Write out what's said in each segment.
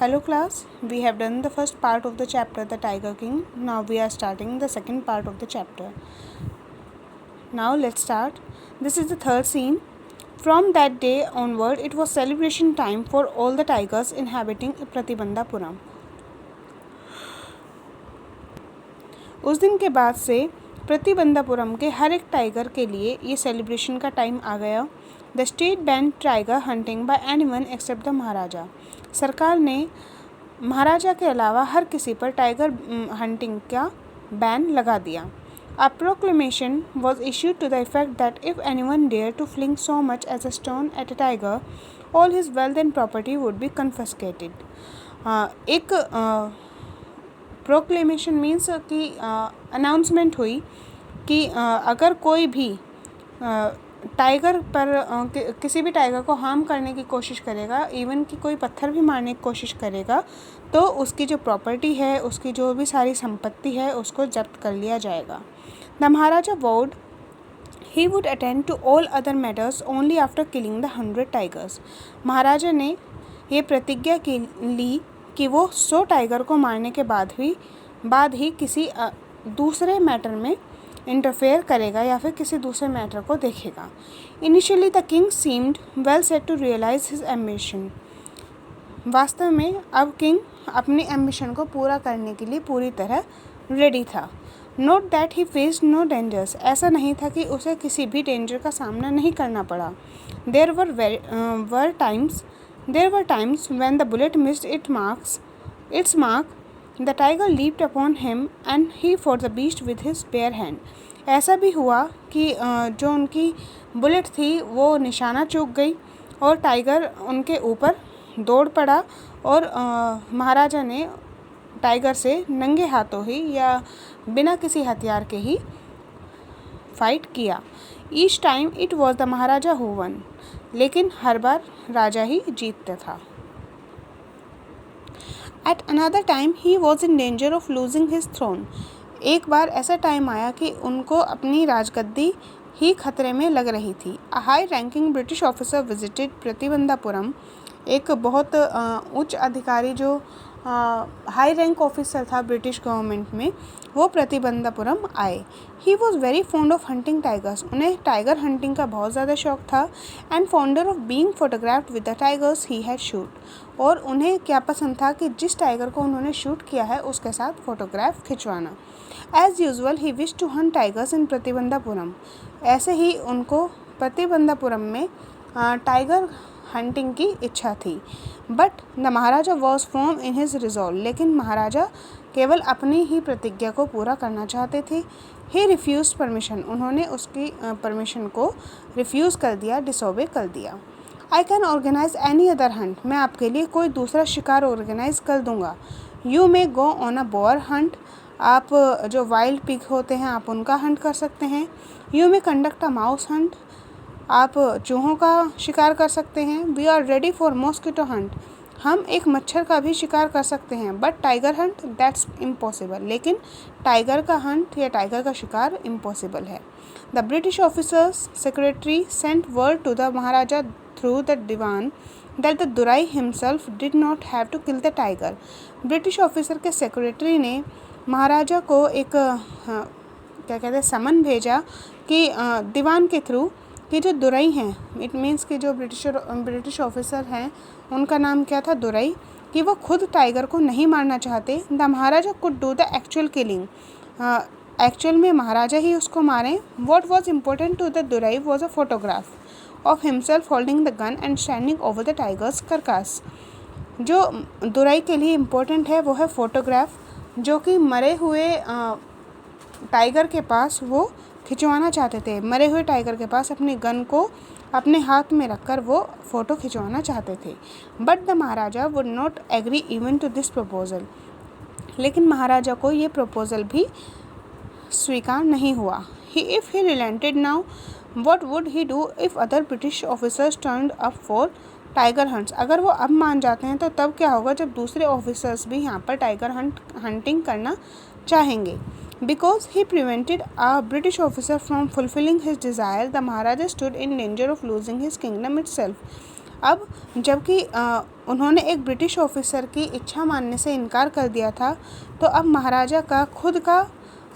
Hello class, we have done the first part of the chapter The Tiger King. Now we are starting the second part of the chapter. Now let's start. This is the third scene. From that day onward, it was celebration time for all the tigers inhabiting Pratibandhapuram. उस दिन के बाद से प्रतिबंधापुरम के हर एक tiger के लिए ये सेलिब्रेशन का टाइम आ गया. The state ban tiger hunting by anyone except the Maharaja. सरकार ने महाराजा के अलावा हर किसी पर टाइगर हंटिंग का बैन लगा दिया. A proclamation was issued to the effect that if anyone dared to fling so much as a stone at a tiger, all his wealth and property would be confiscated. एक proclamation means कि announcement हुई कि अगर कोई भी tiger पर किसी भी टाइगर को हार्म करने की कोशिश करेगा, इवन कि कोई पत्थर भी मारने की कोशिश करेगा, तो उसकी जो प्रॉपर्टी है, उसकी जो भी सारी संपत्ति है, उसको जब्त कर लिया जाएगा. The Maharaja vowed he would attend to all other matters only after killing the 100 tigers. Maharaja ने ये प्रतिज्ञा ली कि वो 100 टाइगर को मारने के बाद ही किसी दूसरे मैटर में इंटरफेयर करेगा या फिर किसी दूसरे मैटर को देखेगा. Initially the king seemed well set to realise his ambition. वास्तव में अब किंग अपनी एम्बिशन को पूरा करने के लिए पूरी तरह रेडी था. Not that he faced no dangers. ऐसा नहीं था कि उसे किसी भी डेंजर का सामना नहीं करना पड़ा. There were times when the bullet missed its mark, the tiger leaped upon him and he fought the beast with his bare hand. ऐसा भी हुआ कि जो उनकी बुलेट थी वो निशाना चूक गई और टाइगर उनके ऊपर दौड़ पड़ा और महाराजा ने टाइगर से नंगे हाथों ही या बिना किसी हथियार के ही फाइट किया. Each time it was the Maharaja who won. लेकिन हर बार राजा ही जीतता था. At another time he was in danger of losing his throne. एक बार ऐसा टाइम आया कि उनको अपनी राजगद्दी ही खतरे में लग रही थी. A high ranking British officer visited Pratibandhapuram. एक बहुत उच्च अधिकारी जो हाई रैंक ऑफिसर था ब्रिटिश गवर्नमेंट में, वो प्रतिबंधापुरम आए. He was very fond of hunting tigers. उन्हें टाइगर हंटिंग का बहुत ज़्यादा शौक था. And fonder of being photographed with the tigers he had shot. और उन्हें क्या पसंद था कि जिस टाइगर को उन्होंने शूट किया है उसके साथ फ़ोटोग्राफ खिंचवाना. As usual he wish to hunt tigers in Pratibandhapuram. ऐसे ही उनको प्रतिबंधापुरम में टाइगर हंटिंग की इच्छा थी. But the Maharaja was firm in his resolve. लेकिन महाराजा केवल अपनी ही प्रतिज्ञा को पूरा करना चाहते थे. He refuse permission. उन्होंने उसकी परमिशन को रिफ्यूज़ कर दिया, डिसोबे कर दिया. I can organise any other hunt. मैं आपके लिए कोई दूसरा शिकार ऑर्गेनाइज कर दूंगा. You may go on a boar hunt. आप जो वाइल्ड पिग होते हैं आप उनका हंट कर सकते हैं. You may conduct a mouse hunt. आप चूहों का शिकार कर सकते हैं. We are ready for mosquito hunt. हम एक मच्छर का भी शिकार कर सकते हैं. But tiger hunt that's impossible. लेकिन टाइगर का हंट या टाइगर का शिकार इम्पॉसिबल है. The British officer's secretary sent word to the Maharaja through the Dewan that the durai himself did not have to kill the tiger. British officer के secretary ने महाराजा को एक क्या कहते हैं समन भेजा कि दीवान के थ्रू कि जो दुराई हैं, इट मीन्स कि जो ब्रिटिश ऑफिसर हैं उनका नाम क्या था, दुराई, कि वो खुद टाइगर को नहीं मारना चाहते. The Maharaja could do the actual killing. Actual में महाराजा ही उसको मारें. What was important to the durai was a photograph of himself holding the gun and standing over the tiger's carcass. जो दुराई के लिए इम्पोर्टेंट है वो है फ़ोटोग्राफ, जो कि मरे हुए टाइगर के पास वो खिंचवाना चाहते थे. मरे हुए टाइगर के पास अपनी गन को अपने हाथ में रखकर वो फ़ोटो खिंचवाना चाहते थे. But the Maharaja would not agree even to this proposal. लेकिन महाराजा को ये प्रपोजल भी स्वीकार नहीं हुआ. If he relented now, what would he do if other British officers turned up for tiger hunts? अगर वो अब मान जाते हैं तो तब क्या होगा जब दूसरे ऑफिसर्स भी यहाँ पर टाइगर हंटिंग करना चाहेंगे. Because he prevented a British officer from fulfilling his desire, the Maharaja stood in danger of losing his kingdom itself. अब जबकि उन्होंने एक ब्रिटिश ऑफिसर की इच्छा मानने से इनकार कर दिया था, तो अब महाराजा का खुद का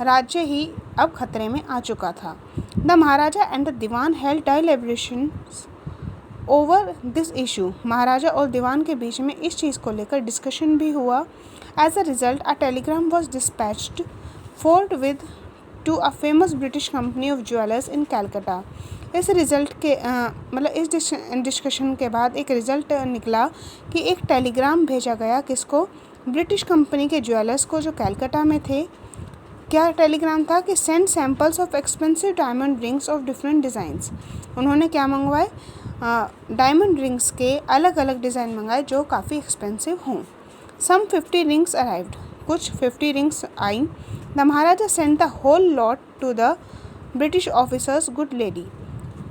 राज्य ही अब खतरे में आ चुका था। The Maharaja and the Dewan held deliberations over this issue. Maharaja और दीवान के बीच में इस चीज़ को लेकर डिस्कशन भी हुआ। As a result a telegram was dispatched forthwith to a famous British company of jewellers in Calcutta. इस रिज़ल्ट के इस डिस्कशन के बाद एक रिज़ल्ट निकला कि एक टेलीग्राम भेजा गया किसको, ब्रिटिश कंपनी के ज्वेलर्स को जो कैलकाटा में थे। क्या टेलीग्राम था कि send samples of expensive diamond rings of different designs. उन्होंने क्या मंगवाए, डायमंड रिंग्स के अलग अलग डिज़ाइन मंगाए जो काफ़ी एक्सपेंसिव हों। सम 50 रिंग्स अराइव्ड, कुछ 50 रिंग्स आई। The Maharaja send the whole lot to the British officer's good lady.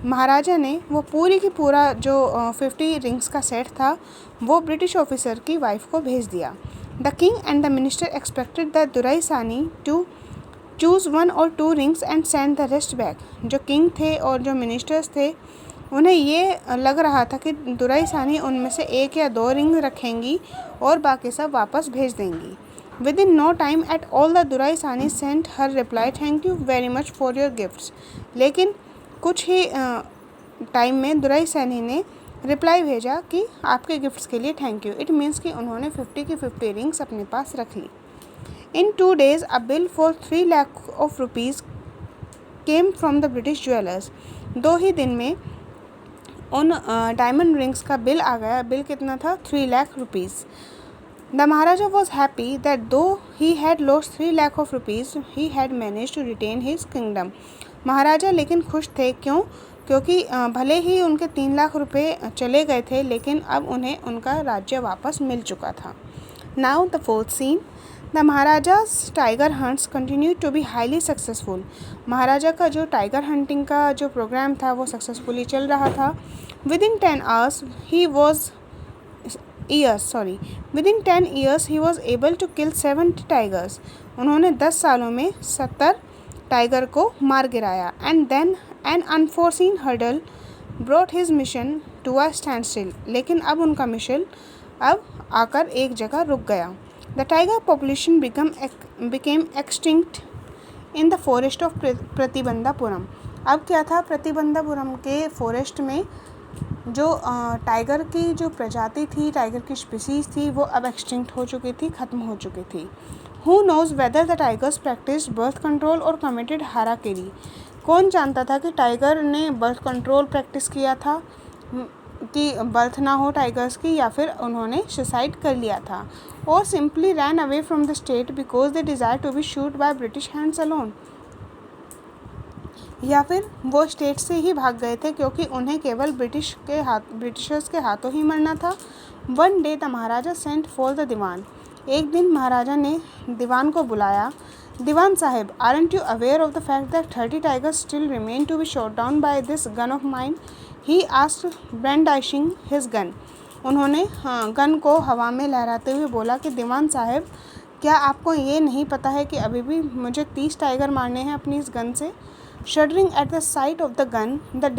Maharaja ने वो पूरी की पूरा जो 50 रिंग्स का सेट था वो ब्रिटिश ऑफिसर की वाइफ को भेज दिया। The king and the minister expected the duraisani to choose 1 or 2 rings and send the rest back. जो किंग थे और जो मिनिस्टर्स थे उन्हें ये लग रहा था कि दुराईसानी उनमें से 1 या 2 रिंग रखेंगी और बाकी सब वापस भेज देंगी। Within no time at all the duraisani sent her reply thank you very much for your gifts. लेकिन कुछ ही टाइम में दुराईसानी ने रिप्लाई भेजा कि आपके गिफ्ट्स के लिए थैंक यू। इट मीन्स कि उन्होंने 50 की 50 रिंग्स अपने पास रख ली। In 2 days a bill for 3 lakh of rupees came from the British jewellers. 2 ही दिन में उन डायमंड रिंग्स का बिल आ गया। बिल कितना था, 3 lakh rupees. The Maharaja was happy that though he had lost 3 lakh of rupees he had manage to retain his kingdom. Maharaja लेकिन खुश थे, क्यों, क्योंकि भले ही उनके 3 लाख रुपए चले गए थे लेकिन अब उन्हें उनका राज्य वापस मिल चुका था। Now the 4th scene, the Maharaja's tiger hunts continue to be highly successful. Maharaja का जो टाइगर हंटिंग का जो प्रोग्राम था वो सक्सेसफुली चल रहा था। विद इन 10 years he was able to kill 70 tigers. उन्होंने 10 सालों में 70 टाइगर को मार गिराया। And then an unforeseen hurdle brought his mission to a standstill. लेकिन अब उनका मिशन अब आकर एक जगह रुक गया। The tiger population became extinct in the forest of Pratibandhapuram. अब क्या था, प्रतिबंधापुरम के फॉरेस्ट में जो टाइगर की जो प्रजाति थी, टाइगर की स्पीसीज थी, वो अब एक्सटिंक्ट हो चुकी थी, ख़त्म हो चुकी थी। Who nose whether the tigers practice birth control और कमिटेड हाराकिरी। कौन जानता था कि टाइगर ने बर्थ कंट्रोल प्रैक्टिस किया था कि बर्थ ना हो टाइगर्स की, या फिर उन्होंने सुसाइड कर लिया था, और simply ran away from the state because they desire to be shoot by British hands alone. या फिर वो स्टेट से ही भाग गए थे क्योंकि उन्हें केवल ब्रिटिशर्स के हाथों ही मरना था। One day the Maharaja sent for the Dewan. एक दिन महाराजा ने दीवान को बुलाया। Dewan sahab, aren't you aware of the fact that 30 tigers still remain to be shot down by this gun of mine? He asked brandishing his gun. उन्होंने गन को हवा में लहराते हुए बोला कि दीवान साहब, क्या आपको ये नहीं पता है कि अभी भी मुझे 30 टाइगर मारने हैं अपनी इस गन से? Shuddering at the sight of the gun, the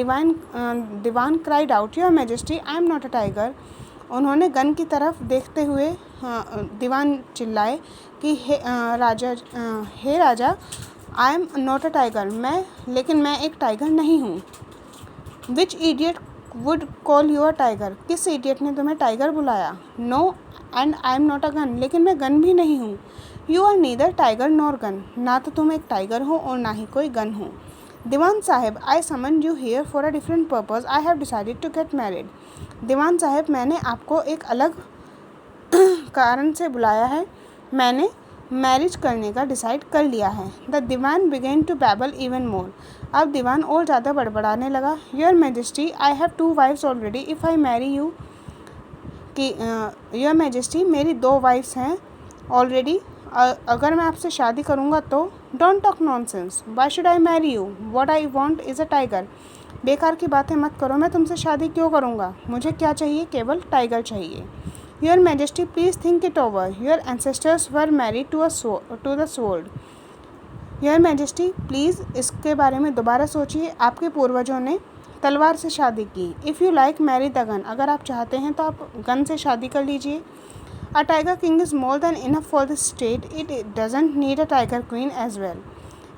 divan cried out, Your Majesty, I am not a tiger. उन्होंने गन की तरफ देखते हुए दीवान चिल्लाए कि हे राजा, I am not a tiger. लेकिन मैं एक टाइगर नहीं हूँ। Which idiot would call you a tiger? किस इडियट ने तुम्हें टाइगर बुलाया? No and I am not a gun. लेकिन मैं गन भी नहीं हूँ। You are neither tiger nor gun. ना तो तुम एक टाइगर हो और ना ही कोई गन हो। Dewan sahab, I summon you here for a different purpose. I have decided to get married. Dewan sahab, मैंने आपको एक अलग कारण से बुलाया है। मैंने मैरिज करने का डिसाइड कर लिया है। The Dewan began to babble even more. अब दीवान और ज़्यादा बड़बड़ाने लगा। Your majesty, I have 2 wives already. If I marry you, कि योर मैजेस्टी, मेरी 2 wives हैं ऑलरेडी। अगर मैं आपसे शादी करूँगा तो don't talk nonsense. Why should I marry you? What I want is a tiger. बेकार की बातें मत करो। मैं तुमसे शादी क्यों करूँगा? मुझे क्या चाहिए? केवल टाइगर चाहिए। Your majesty, please think it over. Your ancestors were married to the sword. Your majesty, please इसके बारे में दोबारा सोचिए। आपके पूर्वजों ने तलवार से शादी की। If you like marry the gun, अगर आप चाहते हैं तो आप गन से शादी कर लीजिए। A tiger king is more than enough for the state, it doesn't need a tiger queen as well.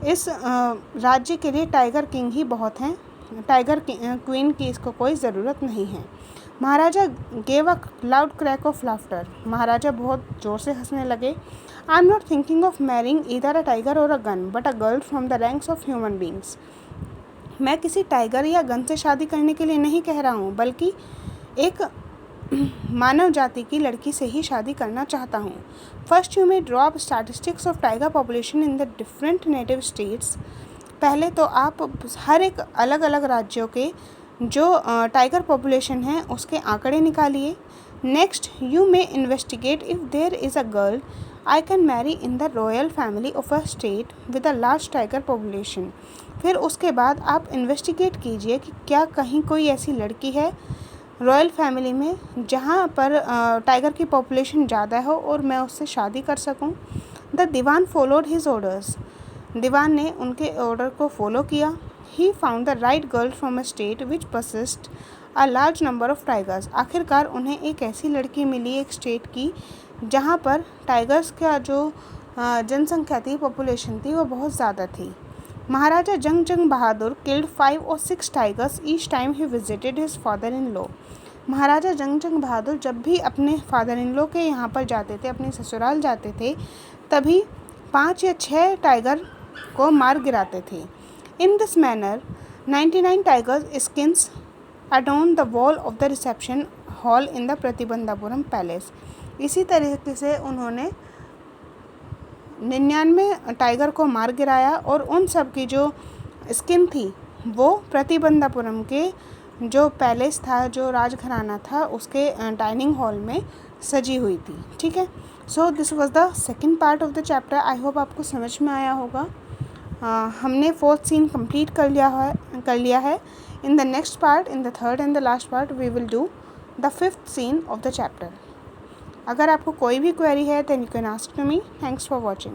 इस राज्य के लिए टाइगर किंग ही बहुत हैं, टाइगर क्वीन की इसको कोई ज़रूरत नहीं है। Maharaja gave a loud crack of laughter, Maharaja बहुत ज़ोर से हंसने लगे। I am not thinking of marrying either a tiger or a gun but a girl from the ranks of human beings. मैं किसी टाइगर या गन से शादी करने के लिए नहीं कह रहा हूँ, बल्कि एक मानव जाति की लड़की से ही शादी करना चाहता हूँ। First you may draw up statistics of tiger population in the different native states. पहले तो आप हर एक अलग अलग राज्यों के जो टाइगर पॉपुलेशन है उसके आंकड़े निकालिए। Next you may investigate if there is a girl I can marry in the royal family of a state with a large tiger population. फिर उसके बाद आप इन्वेस्टिगेट कीजिए कि क्या कहीं कोई ऐसी लड़की है रॉयल फैमिली में जहाँ पर टाइगर की पॉपुलेशन ज़्यादा हो और मैं उससे शादी कर सकूँ। The Dewan followed his orders, Dewan ने उनके ऑर्डर को फॉलो किया। He found the right girl from a state which possessed a large number of tigers. आखिरकार उन्हें एक ऐसी लड़की मिली एक स्टेट की जहाँ पर टाइगर्स का जो जनसंख्या थी, पॉपुलेशन थी, वो बहुत ज़्यादा थी। Maharaja Jung Bahadur killed 5 or 6 tigers each time he visited his father in law. Maharaja Jung Bahadur जब भी अपने फादर इन लॉ के यहाँ पर जाते थे, अपने ससुराल जाते थे, तभी 5 या 6 टाइगर को मार गिराते थे। In this manner 99 tigers skins adorn the wall of the reception hall in the Pratibandhapuram palace. इसी तरीके से उन्होंने 99 टाइगर को मार गिराया और उन सब की जो स्किन थी वो प्रतिबंधापुरम के जो पैलेस था, जो राजघराना था, उसके डाइनिंग हॉल में सजी हुई थी। ठीक है, so this was the second part of the chapter. I hope आपको समझ में आया होगा। हमने 4th सीन कंप्लीट कर लिया है। In the next part, in the third and the last part, we will do the 5th scene of the chapter. अगर आपको कोई भी क्वेरी है then you can ask to me. Thanks for watching.